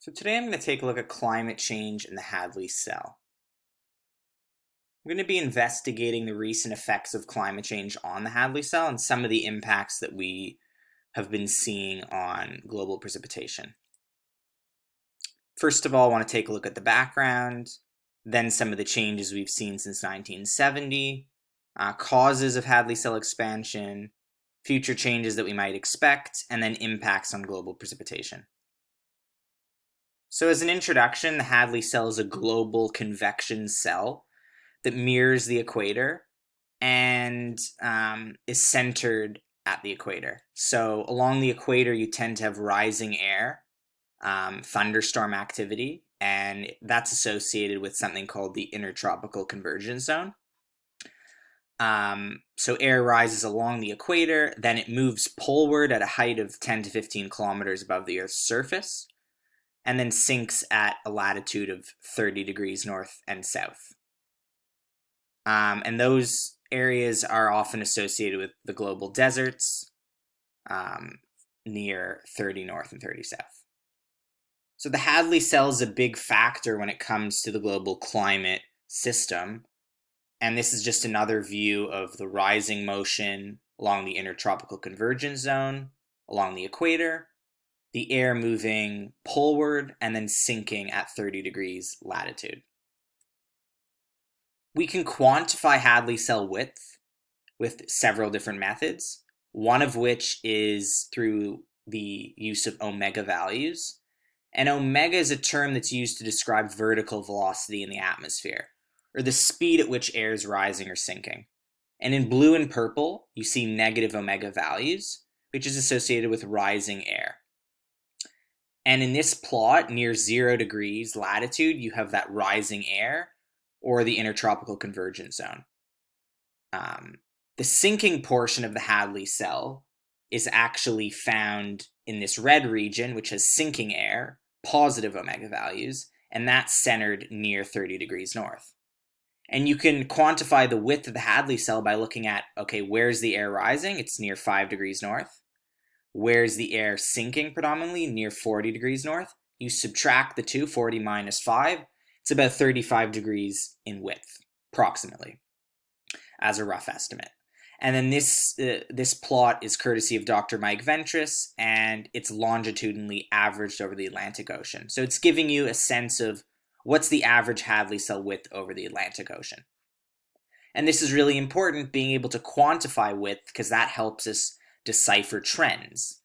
So today I'm going to take a look at climate change in the Hadley Cell. I'm going to be investigating the recent effects of climate change on the Hadley Cell and some of the impacts that we have been seeing on global precipitation. First of all, I want to take a look at the background, then some of the changes we've seen since 1970, causes of Hadley Cell expansion, future changes that we might expect, and then impacts on global precipitation. So as an introduction, the Hadley cell is a global convection cell that mirrors the equator and is centered at the equator. So along the equator, you tend to have rising air, thunderstorm activity, and that's associated with something called the intertropical convergence zone. So air rises along the equator, then it moves poleward at a height of 10 to 15 kilometers above the Earth's surface, and then sinks at a latitude of 30 degrees north and south. And those areas are often associated with the global deserts near 30 north and 30 south. So the Hadley cell is a big factor when it comes to the global climate system. And this is just another view of the rising motion along the intertropical convergence zone, along the equator, the air moving poleward and then sinking at 30 degrees latitude. We can quantify Hadley cell width with several different methods, one of which is through the use of omega values. And omega is a term that's used to describe vertical velocity in the atmosphere, or the speed at which air is rising or sinking. And in blue and purple, you see negative omega values, which is associated with rising air. And in this plot, near 0 degrees latitude, you have that rising air, or the intertropical convergence zone. The sinking portion of the Hadley cell is actually found in this red region, which has sinking air, positive omega values, and that's centered near 30 degrees north. And you can quantify the width of the Hadley cell by looking at, okay, where's the air rising? It's near 5 degrees north. Where's the air sinking predominantly? Near 40 degrees north. You subtract the two, 40 minus 5. It's about 35 degrees in width, approximately, as a rough estimate. And then this plot is courtesy of Dr. Mike Ventris, and it's longitudinally averaged over the Atlantic Ocean. So it's giving you a sense of what's the average Hadley cell width over the Atlantic Ocean. And this is really important, being able to quantify width, because that helps us decipher trends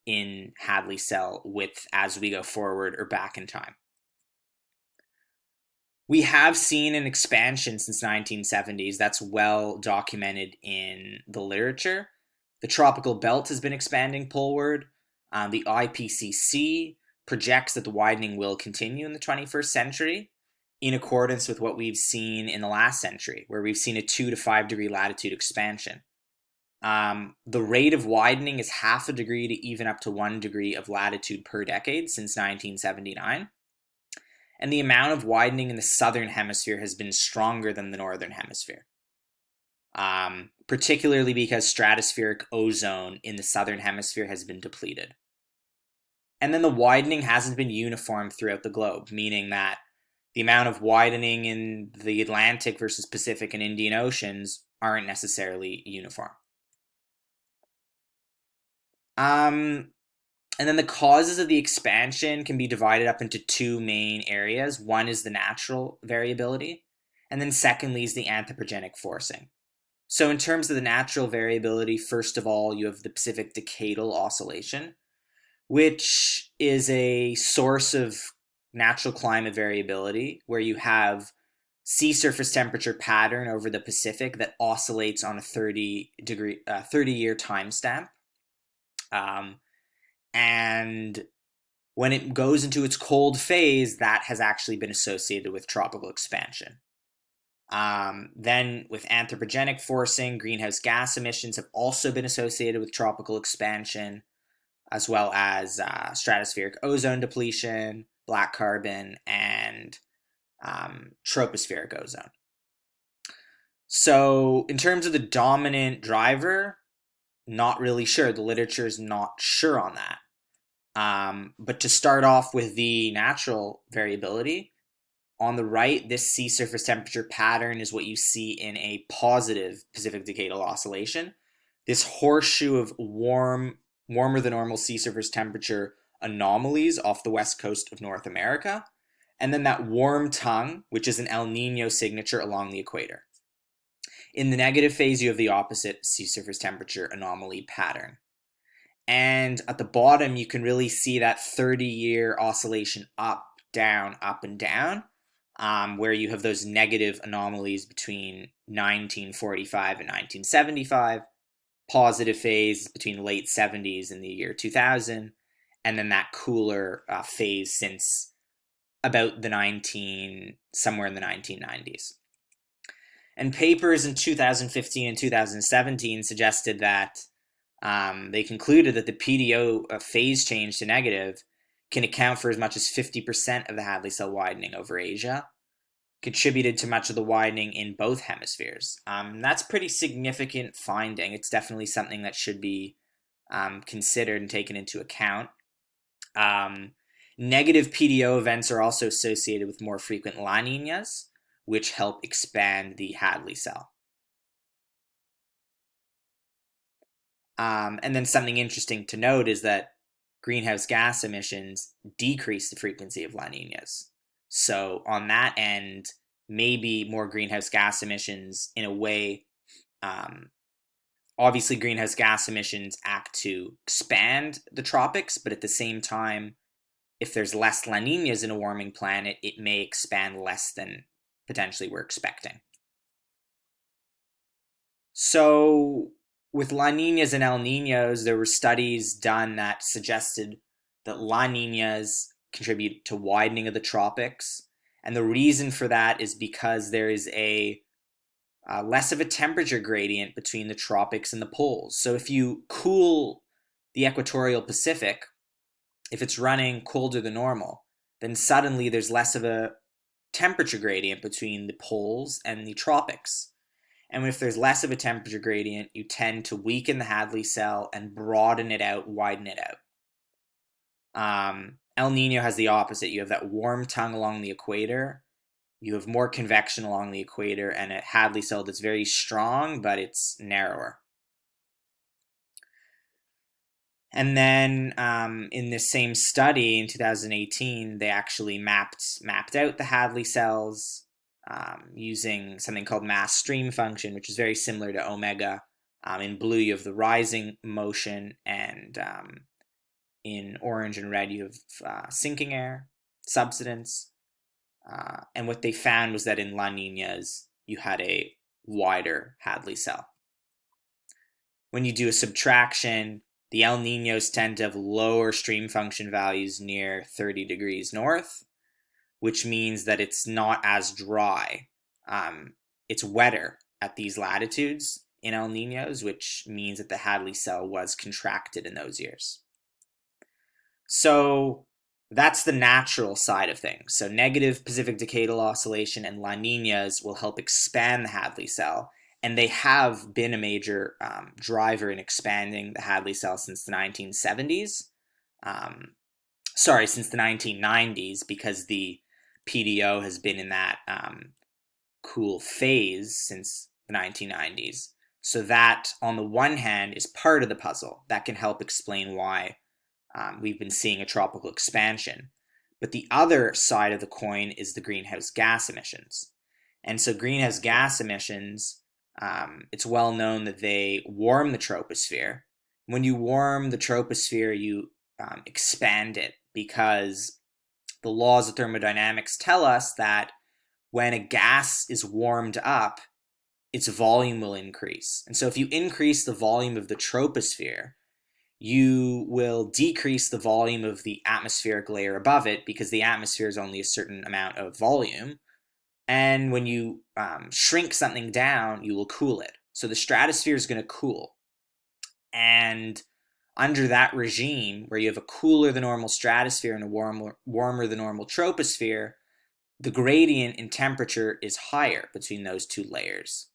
in Hadley cell width as we go forward or back in time. We have seen an expansion since 1970s that's well documented in the literature. The tropical belt has been expanding poleward. The IPCC projects that the widening will continue in the 21st century in accordance with what we've seen in the last century, where we've seen a 2 to 5 degree latitude expansion. The rate of widening is 0.5 degree to even up to 1 degree of latitude per decade since 1979. And the amount of widening in the southern hemisphere has been stronger than the northern hemisphere, particularly because stratospheric ozone in the southern hemisphere has been depleted. And then the widening hasn't been uniform throughout the globe, meaning that the amount of widening in the Atlantic versus Pacific and Indian Oceans aren't necessarily uniform. And then the causes of the expansion can be divided up into two main areas. One is the natural variability, and then secondly is the anthropogenic forcing. So in terms of the natural variability, first of all, you have the Pacific Decadal Oscillation, which is a source of natural climate variability where you have sea surface temperature pattern over the Pacific that oscillates on a 30-year timestamp. And when it goes into its cold phase, that has actually been associated with tropical expansion. Then with anthropogenic forcing, greenhouse gas emissions have also been associated with tropical expansion, as well as stratospheric ozone depletion, black carbon, and tropospheric ozone. So in terms of the dominant driver, not really sure. The literature is not sure on that. But to start off with the natural variability, on the right, this sea surface temperature pattern is what you see in a positive Pacific Decadal Oscillation. This horseshoe of warmer than normal sea surface temperature anomalies off the west coast of North America, and then that warm tongue, which is an El Nino signature along the equator. In the negative phase, you have the opposite sea surface temperature anomaly pattern. And at the bottom, you can really see that 30-year oscillation up, down, and down, where you have those negative anomalies between 1945 and 1975, positive phase between the late 70s and the year 2000, and then that cooler phase since about somewhere in the 1990s. And papers in 2015 and 2017 suggested that they concluded that the PDO phase change to negative can account for as much as 50% of the Hadley cell widening over Asia, contributed to much of the widening in both hemispheres. That's pretty significant finding. It's definitely something that should be considered and taken into account. Negative PDO events are also associated with more frequent La Niñas, which help expand the Hadley cell. And then something interesting to note is that greenhouse gas emissions decrease the frequency of La Niñas. So on that end, maybe more greenhouse gas emissions in a way. Obviously, greenhouse gas emissions act to expand the tropics, but at the same time, if there's less La Niñas in a warming planet, it may expand less than potentially we're expecting. So with La Niñas and El Niños, there were studies done that suggested that La Niñas contribute to widening of the tropics. And the reason for that is because there is a less of a temperature gradient between the tropics and the poles. So if you cool the equatorial Pacific, if it's running colder than normal, then suddenly there's less of a temperature gradient between the poles and the tropics. And if there's less of a temperature gradient, you tend to weaken the Hadley cell and broaden it out, widen it out. El Nino has the opposite. You have that warm tongue along the equator. You have more convection along the equator and a Hadley cell that's very strong, but it's narrower. And then in this same study in 2018, they actually mapped out the Hadley cells using something called mass stream function, which is very similar to omega. In blue, you have the rising motion, and in orange and red, you have sinking air, subsidence. And what they found was that in La Niñas, you had a wider Hadley cell. When you do a subtraction, the El Niños tend to have lower stream function values near 30 degrees north, which means that it's not as dry. It's wetter at these latitudes in El Niños, which means that the Hadley cell was contracted in those years. So that's the natural side of things. So negative Pacific Decadal Oscillation and La Niñas will help expand the Hadley cell, and they have been a major driver in expanding the Hadley cell since the 1970s. Since the 1990s, because the PDO has been in that cool phase since the 1990s. So that, on the one hand, is part of the puzzle that can help explain why we've been seeing a tropical expansion. But the other side of the coin is the greenhouse gas emissions. And so greenhouse gas emissions, it's well known that they warm the troposphere. When you warm the troposphere, you expand it, because the laws of thermodynamics tell us that when a gas is warmed up, its volume will increase. And so if you increase the volume of the troposphere, you will decrease the volume of the atmospheric layer above it, because the atmosphere is only a certain amount of volume. And when you shrink something down, you will cool it. So the stratosphere is going to cool. And under that regime, where you have a cooler than normal stratosphere and a warmer than normal troposphere, the gradient in temperature is higher between those two layers.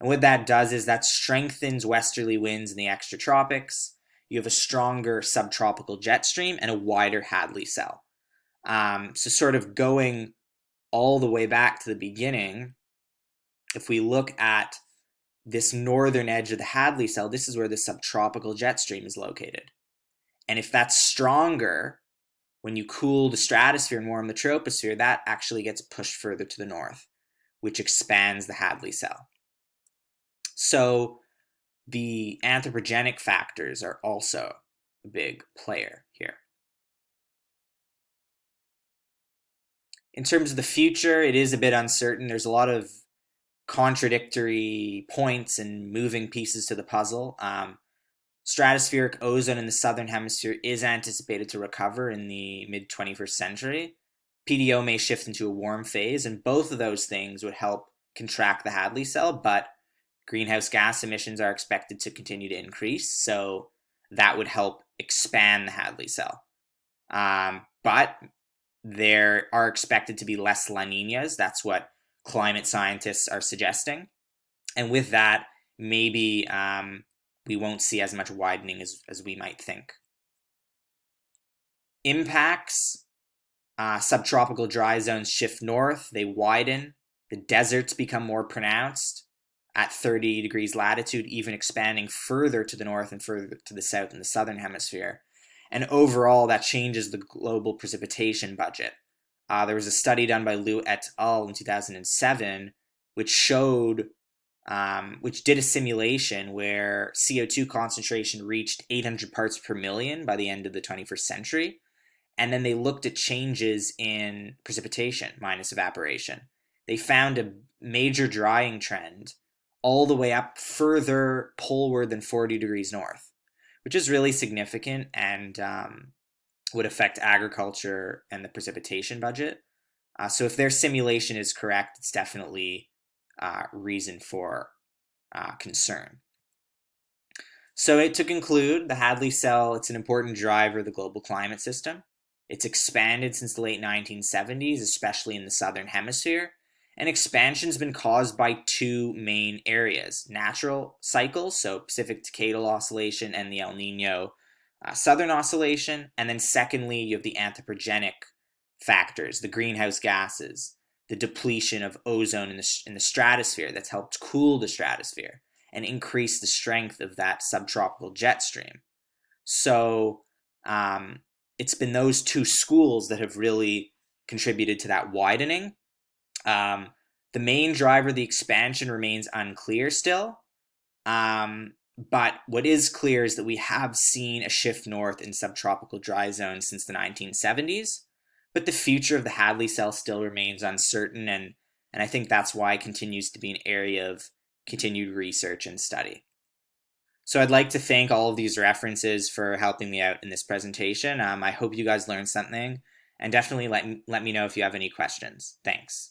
And what that does is that strengthens westerly winds in the extratropics. you have a stronger subtropical jet stream and a wider Hadley cell. So sort of going all the way back to the beginning, if we look at this northern edge of the Hadley cell, this is where the subtropical jet stream is located. And if that's stronger, when you cool the stratosphere and warm the troposphere, that actually gets pushed further to the north, which expands the Hadley cell. So the anthropogenic factors are also a big player here. In terms of the future, it is a bit uncertain. There's a lot of contradictory points and moving pieces to the puzzle. Stratospheric ozone in the southern hemisphere is anticipated to recover in the mid-21st century. PDO may shift into a warm phase, and both of those things would help contract the Hadley cell, but greenhouse gas emissions are expected to continue to increase, so that would help expand the Hadley cell. But there are expected to be less La Niñas. That's what climate scientists are suggesting. And with that, maybe we won't see as much widening as we might think. Impacts: subtropical dry zones shift north, they widen, the deserts become more pronounced at 30 degrees latitude, even expanding further to the north and further to the south in the southern hemisphere. And overall, that changes the global precipitation budget. There was a study done by Liu et al. In 2007, which did a simulation where CO2 concentration reached 800 parts per million by the end of the 21st century. And then they looked at changes in precipitation minus evaporation. They found a major drying trend all the way up further poleward than 40 degrees north, which is really significant and would affect agriculture and the precipitation budget. So if their simulation is correct, it's definitely reason for concern. So to conclude, the Hadley cell, it's an important driver of the global climate system. It's expanded since the late 1970s, especially in the southern hemisphere. And expansion's been caused by two main areas: natural cycles, so Pacific Decadal Oscillation and the El Nino Southern Oscillation. And then secondly, you have the anthropogenic factors, the greenhouse gases, the depletion of ozone in the stratosphere that's helped cool the stratosphere and increase the strength of that subtropical jet stream. So it's been those two schools that have really contributed to that widening. The main driver of the expansion remains unclear still, but what is clear is that we have seen a shift north in subtropical dry zones since the 1970s, but the future of the Hadley cell still remains uncertain, and I think that's why it continues to be an area of continued research and study. So I'd like to thank all of these references for helping me out in this presentation. I hope you guys learned something, and definitely let me know if you have any questions. Thanks.